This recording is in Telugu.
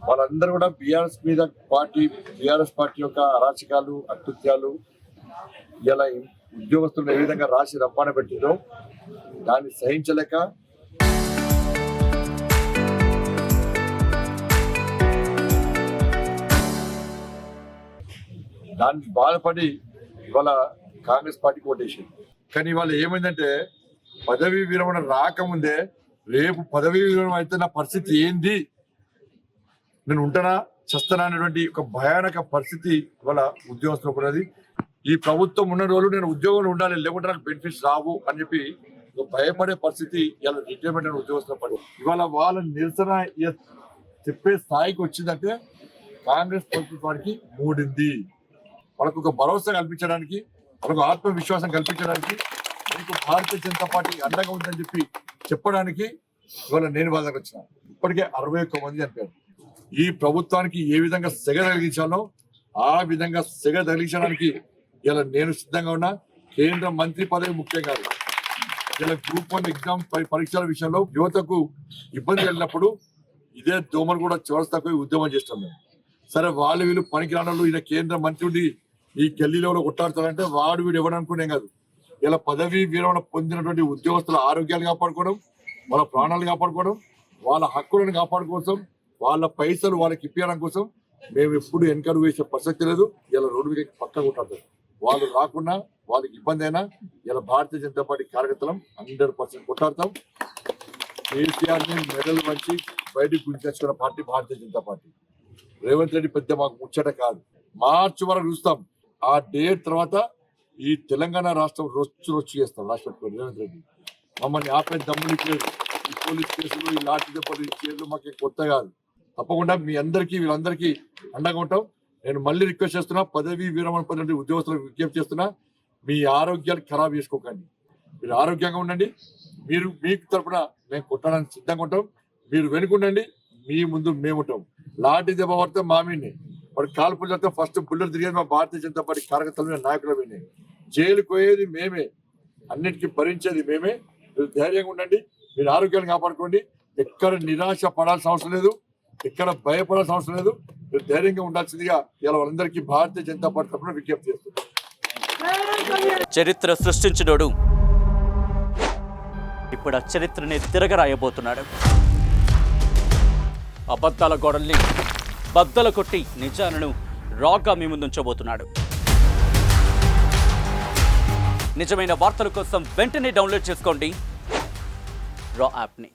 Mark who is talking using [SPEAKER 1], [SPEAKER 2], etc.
[SPEAKER 1] వాళ్ళందరూ కూడా బీఆర్ఎస్ పార్టీ యొక్క అరాచకాలు అకృత్యాలు ఇలా ఉద్యోగస్తులను ఏ విధంగా రాసి రప్పాన పెట్టిందో దాన్ని సహించలేక దాన్ని బాధపడి ఇవాళ కాంగ్రెస్ పార్టీకి ఓటేసింది. కానీ ఇవాళ ఏమైందంటే పదవీ విరమణ రాకముందే రేపు పదవీ విరమణ అయితే నా పరిస్థితి ఏంది, నేను ఉంటానా చస్తానా అనేటువంటి ఒక భయానక పరిస్థితి ఇవాళ ఉద్యోగస్తులకు ఉన్నది. ఈ ప్రభుత్వం ఉన్న రోజులు నేను ఉద్యోగంలో ఉండాలి, లేకుంటే నాకు బెనిఫిట్స్ రావు అని చెప్పి భయపడే పరిస్థితి ఇలా రిటైర్మెంట్ అయిన ఉద్యోగస్తులు పడి ఇవాళ వాళ్ళ నిరసన చెప్పే స్థాయికి వచ్చిందంటే కాంగ్రెస్ ప్రభుత్వానికి మూడింది. వాళ్ళకు ఒక భరోసా కల్పించడానికి, వాళ్ళకు ఆత్మవిశ్వాసం కల్పించడానికి, మీకు భారతీయ జనతా పార్టీ అండగా ఉందని చెప్పడానికి ఇవాళ నేను వాళ్ళ దగ్గర వచ్చిన. ఇప్పటికే 61 మంది చనిపోయారు. ఈ ప్రభుత్వానికి ఏ విధంగా సెగ తగిలించాలో ఆ విధంగా సెగ తగిలించడానికి ఇలా నేను సిద్ధంగా ఉన్నా. కేంద్ర మంత్రి పదవి ముఖ్యం కాదు. ఇలా గ్రూప్ 1 ఎగ్జామ్ పరీక్షల విషయంలో యువతకు ఇబ్బంది కలిగినప్పుడు ఇదే దోమలు కూడా చివరిస్తాకు ఉద్యమం చేస్తాం మేము. సరే వాళ్ళు వీళ్ళు పనికిరానోళ్ళు ఈయన కేంద్ర మంత్రి ఈ గల్లీలో కొట్టాడుతారంటే వాడు వీడు ఇవ్వడనుకునే కాదు. ఇలా పదవీ విరమణ పొందినటువంటి ఉద్యోగస్తుల ఆరోగ్యాలు కాపాడుకోవడం, వాళ్ళ ప్రాణాలు కాపాడుకోవడం, వాళ్ళ హక్కులను కాపాడుకోవడం, వాళ్ళ పైసలు వాళ్ళకి ఇప్పించడం కోసం మేము ఎప్పుడు వెనకడు వేసే ప్రసక్తి లేదు. ఇలా రోడ్డు మీద పక్క కొట్టాడు. వాళ్ళు రాకుండా వాళ్ళకి ఇబ్బంది అయినా ఇలా భారతీయ జనతా పార్టీ కార్యకర్తలం 100% కొట్టాడతాం. కేసీఆర్ని మెడల్ వంచి బయటకు గుంచుకున్న పార్టీ భారతీయ జనతా పార్టీ. రేవంత్ రెడ్డి పెద్ద మాకు ముచ్చట కాదు. మార్చి వరకు చూస్తాం. ఆ డేట్ తర్వాత ఈ తెలంగాణ రాష్ట్రం రొచ్చు చేస్తాం. రాష్ట్ర రేవంత్ రెడ్డి మమ్మల్ని ఆపే దమ్ములు లేదు. ఈ పోలీస్ కేసులు, ఈ లాఠీ దెబ్బలు, ఈ చీరలు మాకు కొత్త కాదు. తప్పకుండా మీ అందరికీ వీళ్ళందరికీ అండగా ఉంటాం. నేను మళ్ళీ రిక్వెస్ట్ చేస్తున్నా, పదవీ విరమణ పొందిన ఉద్యోగస్తులకు విజ్ఞప్తి చేస్తున్నా, మీ ఆరోగ్యాలు ఖరాబ్ చేసుకోకండి. మీరు ఆరోగ్యంగా ఉండండి. మీరు మీకు తరఫున మేము కొట్టడానికి సిద్ధంగా ఉంటాం. మీరు వెనుకుండండి, మీ ముందు మేము ఉంటాం. లాఠీ దెబ్బ పడితే మామిడిని వాడు కాల్పులు చేస్తే ఫస్ట్ బుల్లెట్ తిరిగేది మా భారతీయ జనతా పార్టీ కార్యకర్తలు, నాయకులమే. జైలుకు పోయేది మేమే, అన్నిటికీ భరించేది మేమే. మీరు ధైర్యంగా ఉండండి. మీరు ఆరోగ్యాన్ని కాపాడుకోండి. ఎక్కడ నిరాశ పడాల్సిన అవసరం లేదు, ఎక్కడ భయపడాల్సిన అవసరం లేదు. మీరు ధైర్యంగా ఉండాల్సిందిగా ఇలా వాళ్ళందరికీ భారతీయ జనతా పార్టీ తరఫున విజ్ఞప్తి చేస్తున్నారు.
[SPEAKER 2] చరిత్ర సృష్టించినోడు ఇప్పుడు ఆ చరిత్రని తిరగరాయబోతున్నాడు. అబద్ధాల గోడల్ని బద్దలు కొట్టి నిజాలను రాగా మీ ముందుంచబోతున్నాడు. నిజమైన వార్తల కోసం వెంటనే డౌన్లోడ్ చేసుకోండి రా యాప్ని.